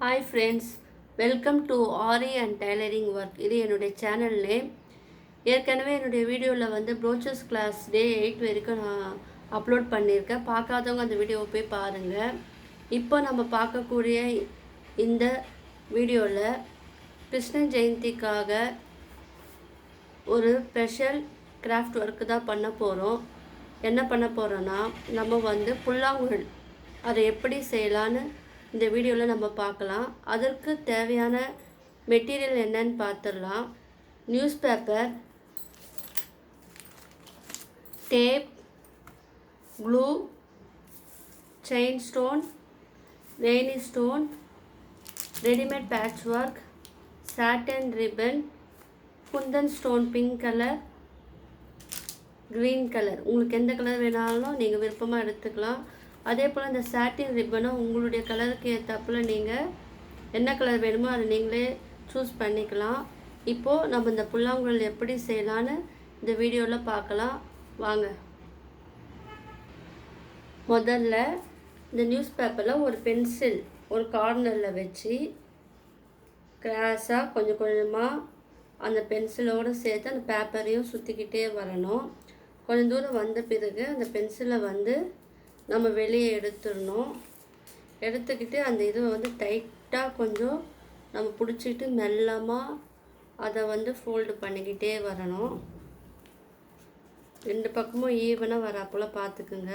Hi friends, welcome to aari and tailoring work. இது என்னுடைய channel name. ஏற்கனவே என்னுடைய வீடியோவில் வந்து ப்ரோச்சர்ஸ் கிளாஸ் டே 8 வரைக்கும் நான் அப்லோட் பண்ணியிருக்கேன். பார்க்காதவங்க அந்த வீடியோவை போய் பாருங்கள். இப்போ நம்ம பார்க்கக்கூடிய இந்த வீடியோவில் கிருஷ்ண ஜெயந்திக்காக ஒரு ஸ்பெஷல் கிராஃப்ட் ஒர்க்கு தான் பண்ண போகிறோம். என்ன பண்ண போகிறோன்னா, நம்ம வந்து புல்லாங்குழல் அதை எப்படி செய்யலான்னு இந்த வீடியோவில் நம்ம பார்க்கலாம். அதற்கு தேவையான மெட்டீரியல் என்னன்னு பார்த்துடலாம். Newspaper, tape, glue, chain stone, rhinestone, readymade patch work, satin ribbon, kundan stone pink colour, green colour. உங்களுக்கு எந்த கலர் வேணாலும் நீங்கள் விருப்பமாக எடுத்துக்கலாம். அதே போல் இந்த சாட்டின் ரிப்பனும் உங்களுடைய கலருக்கு ஏற்றாப்புல நீங்கள் என்ன கலர் வேணுமோ அதை நீங்களே சூஸ் பண்ணிக்கலாம். இப்போது நம்ம இந்த புல்லாங்குழல் எப்படி செய்யலான்னு இந்த வீடியோவில் பார்க்கலாம் வாங்க. முதல்ல இந்த நியூஸ் பேப்பரில் ஒரு பென்சில் ஒரு கார்னரில் வச்சு கிராஸாக கொஞ்சம் கொஞ்சமாக அந்த பென்சிலோடு சேர்த்து அந்த பேப்பரையும் சுற்றிக்கிட்டே வரணும். கொஞ்சம் தூரம் வந்த பிறகு அந்த பென்சிலை வந்து நம்ம வெளியே எடுத்துடணும். எடுத்துக்கிட்டு அந்த இதுவை வந்து டைட்டாக கொஞ்சம் நம்ம பிடிச்சிட்டு மெல்லமாக அதை வந்து ஃபோல்டு பண்ணிக்கிட்டே வரணும். ரெண்டு பக்கமும் ஈவனாக வராப்போல் பார்த்துக்குங்க.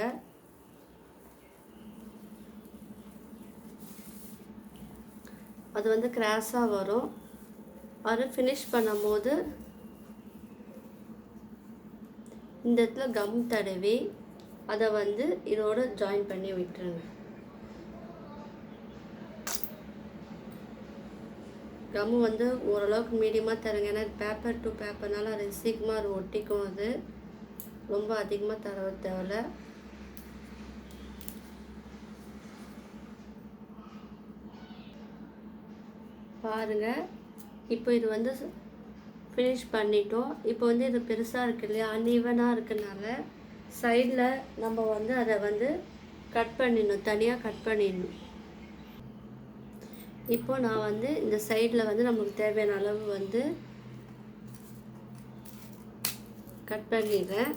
அது வந்து கிராஸாக வரும். அது ஃபினிஷ் பண்ணும்போது இந்த இடத்துல கம் தடவி அதை வந்து இதோட ஜாயின் பண்ணி விட்டுருங்க. கம்மு வந்து ஓரளவுக்கு மீடியமாக தருங்க. ஏன்னா பேப்பர் டு பேப்பர்னால அது சீக்கிரமாக அது ஒட்டிக்கும். அது ரொம்ப அதிகமாக தர தேவையில்ல. பாருங்கள், இப்போ இது வந்து ஃபினிஷ் பண்ணிட்டோம். இப்போ வந்து இது பெருசாக இருக்கு இல்லையா, அன்ஈவனாக இருக்கனால சைடில் நம்ம வந்து அதை வந்து கட் பண்ணிடணும், தனியாக கட் பண்ணிடணும். இப்போ நான் வந்து இந்த சைடில் வந்து நமக்கு தேவையான அளவு வந்து கட் பண்ணிடுறேன்.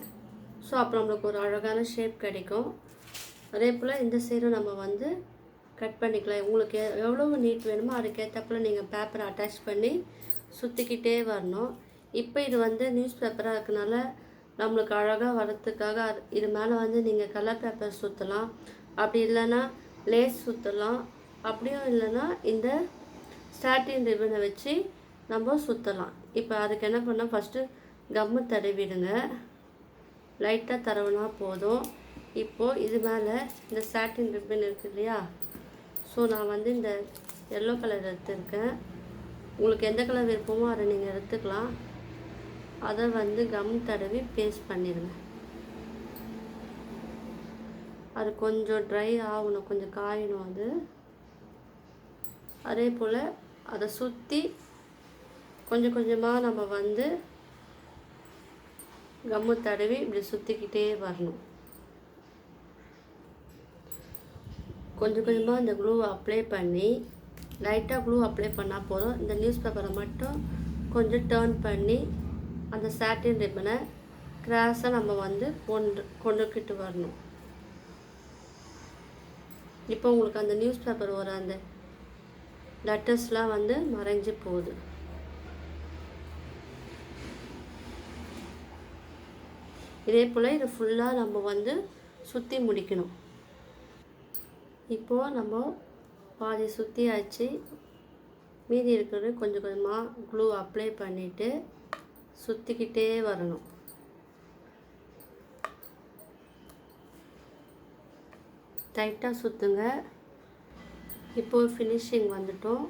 ஸோ அப்புறம் நம்மளுக்கு ஒரு அழகான ஷேப் கிடைக்கும். அதே போல் இந்த சைடும் நம்ம வந்து கட் பண்ணிக்கலாம். உங்களுக்கு எவ்வளவு நீட் வேணுமோ அதுக்கேற்றப்பல நீங்கள் பேப்பரை அட்டாச் பண்ணி சுற்றிக்கிட்டே வரணும். இப்போ இது வந்து நியூஸ் பேப்பராக இருக்கனால நம்மளுக்கு அழகாக வரத்துக்காக இது மேலே வந்து நீங்கள் கலர் பேப்பர் சுற்றலாம், அப்படி இல்லைன்னா லேஸ் சுற்றலாம், அப்படியும் இல்லைன்னா இந்த சாட்டின் ரிப்பனை வச்சு நம்ம சுற்றலாம். இப்போ அதுக்கு என்ன பண்ணால் ஃபஸ்ட்டு கம்மு தடவிடுங்க. லைட்டாக தடவினா போதும். இப்போது இது மேலே இந்த சாட்டின் ரிப்பன் இருக்குது இல்லையா, ஸோ நான் வந்து இந்த எல்லோ கலர் எடுத்துருக்கேன். உங்களுக்கு எந்த கலர் விருப்பமோ அதை நீங்கள் எடுத்துக்கலாம். அதை வந்து கம் தடவி பேஸ்ட் பண்ணிடுங்க. அது கொஞ்சம் ட்ரை ஆகணும், கொஞ்சம் காயணும் அது. அதே போல் அதை சுற்றி கொஞ்சம் கொஞ்சமாக நம்ம வந்து கம்மு தடவி இப்படி சுற்றிக்கிட்டே வரணும். கொஞ்சம் கொஞ்சமாக இந்த க்ளூவை அப்ளை பண்ணி லைட்டாக க்ளூ அப்ளை பண்ணால் போதும். இந்த நியூஸ் பேப்பரை மட்டும் கொஞ்சம் டேர்ன் பண்ணி அந்த சாட்டின் ரிப்பனை கிராஸாக நம்ம வந்து கொண்டுக்கிட்டு வரணும். இப்போ உங்களுக்கு அந்த நியூஸ் பேப்பர் ஒரு அந்த லெட்டர்ஸ்லாம் வந்து மறைஞ்சு போகுது. இதே போல் இது ஃபுல்லாக நம்ம வந்து சுற்றி முடிக்கணும். இப்போது நம்ம பாதி சுற்றியாச்சு. மீதி இருக்கிறது கொஞ்சம் கொஞ்சமாக க்ளூ அப்ளை பண்ணிவிட்டு சுற்றிக்கிட்டே வரணும். டைட்டாக சுற்றுங்க. இப்போது ஃபினிஷிங் வந்துட்டோம்.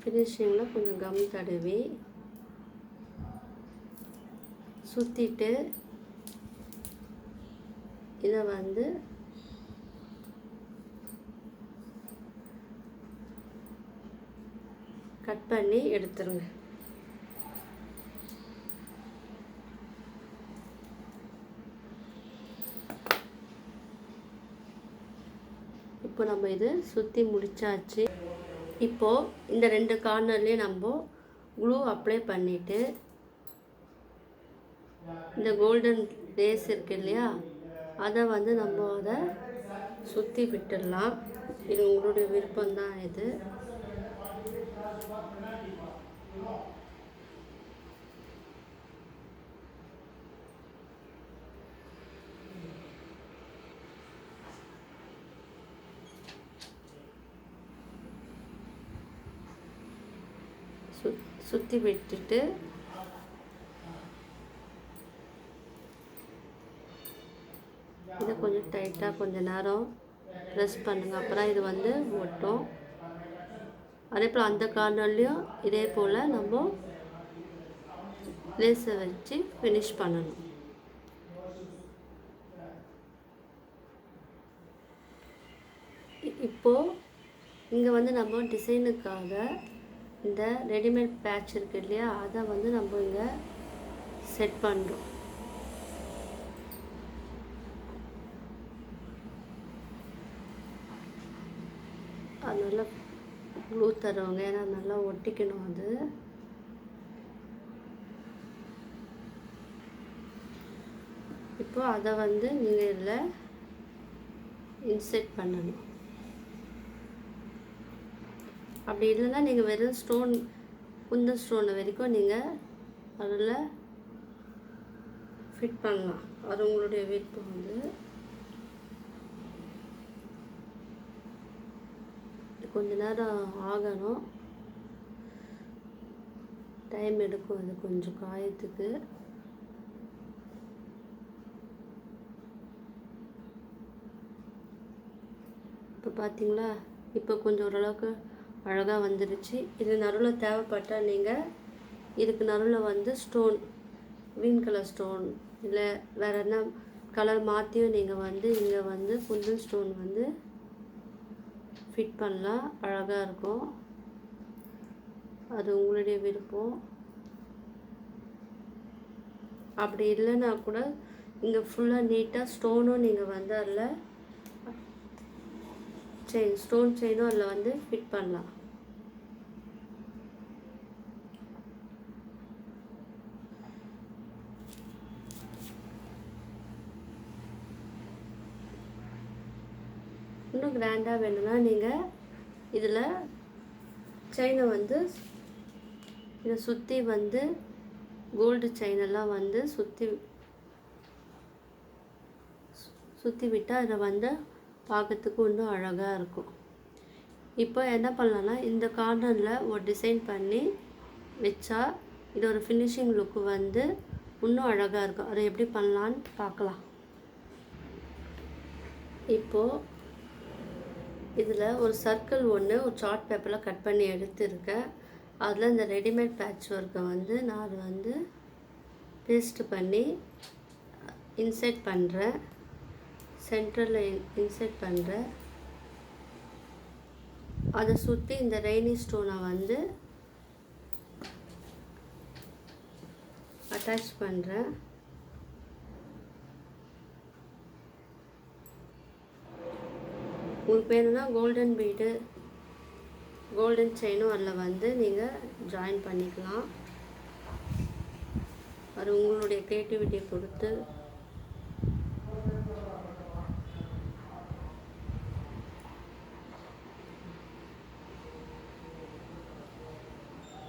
ஃபினிஷிங்கில் கொஞ்சம் கம் தடவி சுற்றிட்டு இதை வந்து கட் பண்ணி எடுத்துருங்க. இப்போ நம்ம இது சுற்றி முடிச்சாச்சு. இப்போது இந்த 2 கார்னர்லேயும் நம்ம க்ளூ அப்ளை பண்ணிவிட்டு இந்த கோல்டன் லேஸ் இருக்கு இல்லையா, அதை வந்து நம்ம அதை சுற்றி விட்டுடலாம். இது உங்களுடைய விருப்பம்தான். இது சுற்றி விட்டுட்டு இதை கொஞ்சம் டைட்டாக கொஞ்சம் நேரம் ப்ரெஸ் பண்ணுங்கள். அப்புறம் இது வந்து ஒட்டும். அதே போல் அந்த கார்னர்லேயும் இதே போல் நம்ம லேஸை வச்சு ஃபினிஷ் பண்ணணும். இப்போது இங்கே வந்து நம்ம டிசைனுக்காக இந்த ரெடிமேட் பேட்ச் இருக்குது இல்லையா, அதை வந்து நம்ம இங்கே செட் பண்ணுறோம். அதனால் க்ளூ தருவாங்க, ஏன்னா நல்லா ஒட்டிக்கணும். அது இப்போ அதை வந்து நீங்கள் இதில் இன்செர்ட் பண்ணணும். அப்படி இல்லைன்னா நீங்கள் வெறும் ஸ்டோன், குந்த ஸ்டோன் வரைக்கும் நீங்கள் அதில் ஃபிட் பண்ணலாம். அது உங்களுடைய விருப்பம். வந்து கொஞ்ச நேரம் ஆகணும், டைம் எடுக்கும் அது கொஞ்சம் காயத்துக்கு. இப்போ பார்த்தீங்களா, இப்போ கொஞ்சம் ஓரளவுக்கு அழகாக வந்துடுச்சு. இது நடுவில் தேவைப்பட்டால் நீங்கள் இதுக்கு நடுவில் வந்து ஸ்டோன், க்ரீன் கலர் ஸ்டோன் இல்லை வேறு என்ன கலர் மாற்றியும் நீங்கள் வந்து இங்கே வந்து குந்தன் ஸ்டோன் வந்து ஃபிட் பண்ணலாம். அழகாக இருக்கும். அது உங்களுடைய விருப்பம். அப்படி இல்லைன்னா கூட இங்கே ஃபுல்லாக நீட்டாக ஸ்டோனும் நீங்கள் வந்து அதில் ஸ்டோன் செயினும் அதில் வந்து ஃபிட் பண்ணலாம். இன்னும் கிராண்டாக வேணும்னா நீங்கள் இதில் செயினை வந்து இதை சுற்றி வந்து கோல்டு செயினெல்லாம் வந்து சுற்றி விட்டால் அதை வந்து பார்க்கறதுக்கு இன்னும் அழகாக இருக்கும். இப்போ என்ன பண்ணலான்னா இந்த கார்னரில் ஒரு டிசைன் பண்ணி வச்சா இது ஒரு ஃபினிஷிங் லுக்கு வந்து இன்னும் அழகாக இருக்கும். அதை எப்படி பண்ணலான்னு பார்க்கலாம். இப்போது இதில் ஒரு சர்க்கிள் ஒன்று ஒரு சார்ட் பேப்பரில் கட் பண்ணி எடுத்துருக்கேன். அதில் இந்த ரெடிமேட் பேட்ச் ஒர்க்கை வந்து நான் வந்து பேஸ்ட் பண்ணி இன்செர்ட் பண்ணுறேன். சென்டரில் இன்செர்ட் பண்ணுறேன். அதை சுற்றி இந்த ரெய்னி ஸ்டோனை வந்து அட்டாச் பண்ணுறேன். உங்களுக்கு வேணும்னா கோல்டன் பீடு, கோல்டன் செயினும் அதில் வந்து நீங்கள் ஜாயின் பண்ணிக்கலாம். அது உங்களுடைய க்ரியேட்டிவிட்டியை பொறுத்து.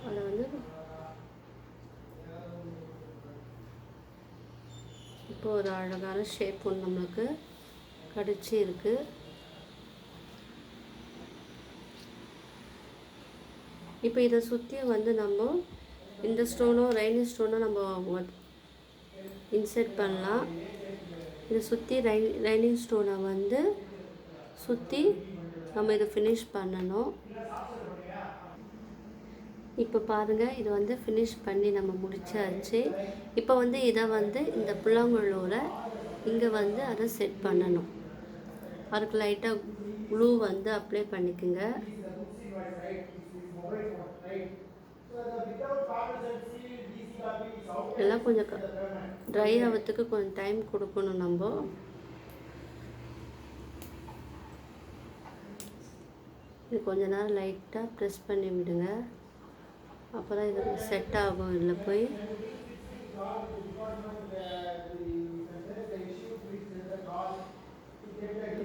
அதை வந்து இப்போ ஒரு அழகான ஷேப் ஒன்று நம்மளுக்கு கிடச்சி இருக்குது. இப்போ இதை சுற்றி வந்து நம்ம இந்த ஸ்டோனும் ரெய்னி ஸ்டோனும் நம்ம இன்செர்ட் பண்ணலாம். இதை சுற்றி ரெய்னிங் ஸ்டோனை வந்து சுற்றி நம்ம இதை ஃபினிஷ் பண்ணணும். இப்போ பாருங்கள், இது வந்து ஃபினிஷ் பண்ணி நம்ம முடிச்சாச்சு. இப்போ வந்து இதை வந்து இந்த புல்லாங்குழலோட இங்கே வந்து அதை செட் பண்ணணும். அதுக்கு லைட்டாக க்ளூ வந்து அப்ளை பண்ணிக்கோங்க. எல்லாம் கொஞ்சம் ட்ரை ஆகிறதுக்கு கொஞ்சம் டைம் கொடுக்கணும் நம்ம. இது கொஞ்ச நேரம் லைட்டாக ப்ரெஸ் பண்ணி விடுங்க. அப்போ தான் இது செட் ஆகும். இதில் போய்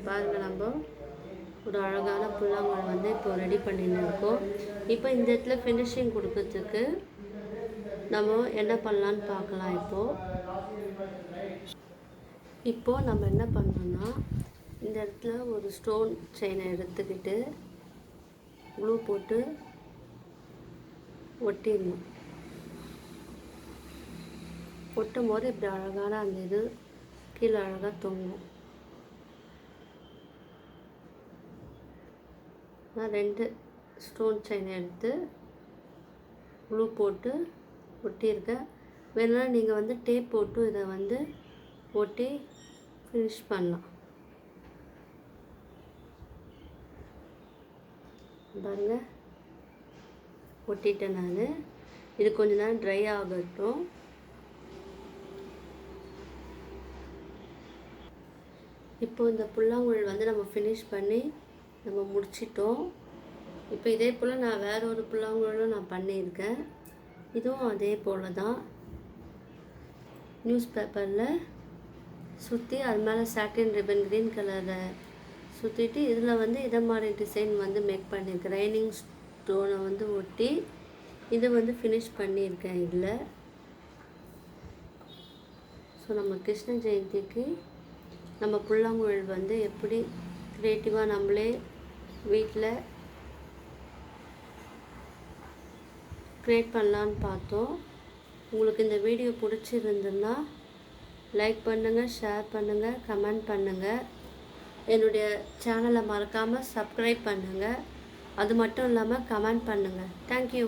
பாருங்கள், நம்ம ஒரு அழகான புல்லாங்குழல் வந்து இப்போ ரெடி பண்ணின்னு இருக்கோம். இப்போ இந்த இடத்துல ஃபினிஷிங் கொடுக்கறதுக்கு நம்ம என்ன பண்ணலான்னு பார்க்கலாம். இப்போது நம்ம என்ன பண்ணோம்னா, இந்த இடத்துல ஒரு ஸ்டோன் செயினை எடுத்துக்கிட்டு க்ளூ போட்டு ஒட்டிடணும். ஒட்டும் போது இப்படி அழகான அந்த இது கீழே அழகாக தொங்கும். நான் 2 ஸ்டோன் செயின் எடுத்து க்ளூ போட்டு ஒட்டியிருக்கேன். வேணும்னா நீங்கள் வந்து டேப் போட்டு இதை வந்து ஒட்டி ஃபினிஷ் பண்ணலாம். பாருங்க, ஒட்டிட்டேன் நான். இது கொஞ்ச நேரம் ட்ரை ஆகட்டும். இப்போ இந்த புல்லாங்குழல் வந்து நம்ம ஃபினிஷ் பண்ணி நம்ம முடிச்சிட்டோம். இப்போ இதே போல் நான் வேற ஒரு புல்லாங்குழலும் நான் பண்ணியிருக்கேன். இதுவும் அதே போல் தான் நியூஸ் பேப்பரில் சுற்றி அது மேலே சாட்டின் ரிப்பன் க்ரீன் கலரில் சுற்றிட்டு இதில் வந்து இதை மாதிரி டிசைன் வந்து மேக் பண்ணியிருக்கேன். ரைனிங் ஸ்டோனை வந்து ஒட்டி இதை வந்து ஃபினிஷ் பண்ணியிருக்கேன் இதில். ஸோ நம்ம கிருஷ்ண ஜெயந்திக்கு நம்ம புல்லாங்குழல் வந்து எப்படி க்ரியேட்டிவாக நம்மளே வீட்டில் க்ரியேட் பண்ணலான்னு பார்த்தோம். உங்களுக்கு இந்த வீடியோ பிடிச்சிருந்துன்னா லைக் பண்ணுங்கள், ஷேர் பண்ணுங்கள், கமெண்ட் பண்ணுங்கள். என்னுடைய சேனலை மறக்காமல் சப்ஸ்கிரைப் பண்ணுங்கள். அது மட்டும் இல்லாமல் கமெண்ட் பண்ணுங்கள். தேங்க்யூ.